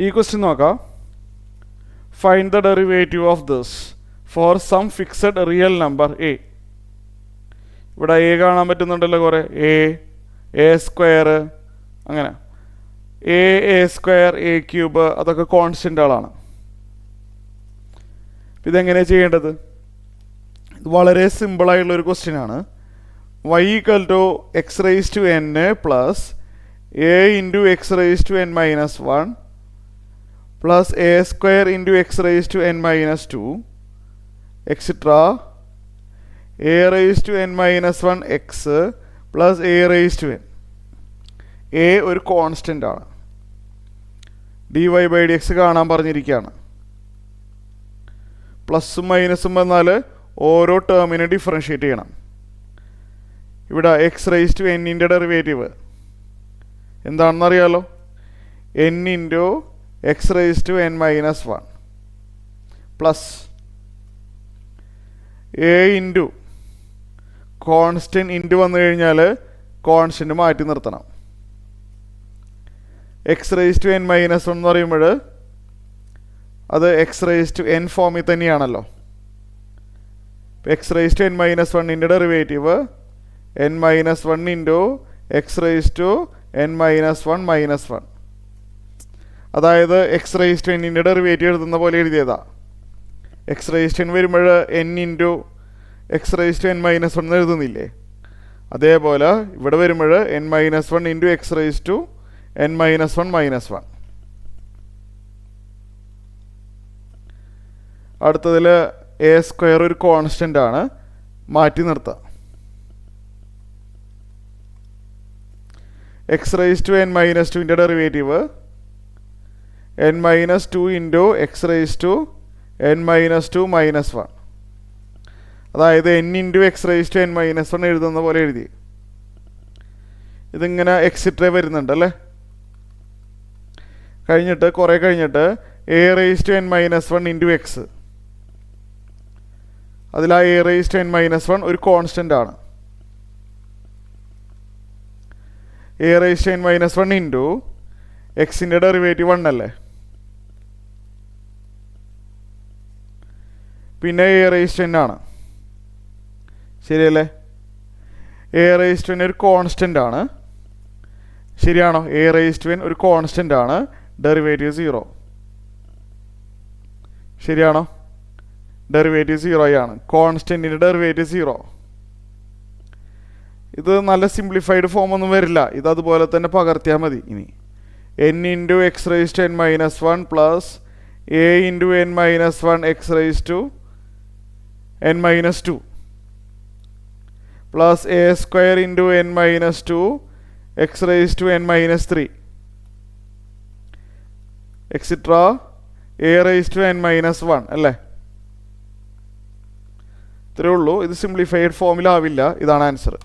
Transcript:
ഈ ക്വസ്റ്റ്യൻ നോക്കാം. Find the derivative of this for some fixed real number A. ഇവിടെ A കാണാൻ പറ്റുന്നുണ്ടല്ലോ, കുറേ എ സ്ക്വയർ, അങ്ങനെ എ സ്ക്വയർ, എ ക്യൂബ്, അതൊക്കെ കോൺസ്റ്റൻ്റുകളാണ്. ഇതെങ്ങനെയാണ് ചെയ്യേണ്ടത്? ഇത് വളരെ സിമ്പിളായിട്ടുള്ളൊരു ക്വസ്റ്റ്യനാണ്. y equal to X raise to n plus A into X raise to n minus 1 plus A square into X raise to n minus 2 etcetera A raise to n minus 1 X plus A raise to n. A ഒരു constant ആണ്. dy/dx കാണാൻ പറഞ്ഞിരിക്കുകയാണ്. പ്ലസും മൈനസും വന്നാൽ ഓരോ ടേമിനെ differentiate ചെയ്യണം. ഇവിടെ X raise to എന്നിൻ്റെ ഡെറിവേറ്റീവ് എന്താണെന്ന് അറിയാലോ, n into X raise to n minus 1 plus A into constant into വന്നു കഴിഞ്ഞാൽ കോൺസ്റ്റൻറ്റ് മാറ്റി നിർത്തണം. X raise to n minus 1 എന്ന് പറയുമ്പോൾ അത് എക്സ് റൈസ് ടു n ഫോമിൽ തന്നെയാണല്ലോ. X raise to n minus 1ൻ്റെ derivative n minus 1 into X raise to n minus 1 minus 1. അതായത് എക്സ് റൈസ് ടു എന്നിൻ്റെ ഡെറിവേറ്റീവ് എഴുതുന്ന പോലെ എഴുതിയതാ. എക്സ് റൈസ് ടു n വരുമ്പോൾ n into X raise to n minus 1 എഴുതുന്നില്ലേ, അതേപോലെ ഇവിടെ വരുമ്പോൾ n minus 1 into X raise to n minus 1 minus 1. അടുത്തതിൽ എ സ്ക്വയർ ഒരു കോൺസ്റ്റൻ്റ് ആണ്, മാറ്റി നിർത്താം. X raise to n minus 2ൻ്റെ derivative n minus 2 into X raise to n minus 2 minus 1. അതായത് n into X raise to n minus 1 എഴുതുന്ന പോലെ എഴുതി. ഇതിങ്ങനെ എക്സിട്രേ വരുന്നുണ്ടല്ലേ. കുറേ കഴിഞ്ഞിട്ട് a raise to n minus 1 into x. അതിൽ ആ a raise to n minus 1 ഒരു കോൺസ്റ്റൻ്റ് ആണ്. A raise to n minus 1 into എക്സിൻ്റെ ഡെറിവേറ്റീവ് 1 അല്ലേ, പിന്നെ എ റൈസ് ടു n ആണ്, ശരിയല്ലേ. എ റൈസ് ടു n ഒരു കോൺസ്റ്റൻ്റ് ആണ്, ശരിയാണോ? എ റൈസ് ടു n ഒരു കോൺസ്റ്റൻ്റ് ആണ്, ഡെറിവേറ്റീവ് 0, ശരിയാണോ? ഡെറിവേറ്റീവ് 0 ആണ്. കോൺസ്റ്റൻറ്റിൻ്റെ ഡെറിവേറ്റീവ് 0. ഇത് നല്ല സിംപ്ലിഫൈഡ് ഫോം ഒന്നും വരില്ല, ഇത് അതുപോലെ തന്നെ പകർത്തിയാൽ മതി. ഇനി n into X raise to n minus 1 plus A into n minus 1 X raise to n minus 2 plus A square into n minus 2 X raise to n minus 3 etcetera A raise to n minus 1 അല്ലേ. ഇത്രയേ ഉള്ളൂ. ഇത് simplified ഫോമിലാവില്ല. ഇതാണ് answer.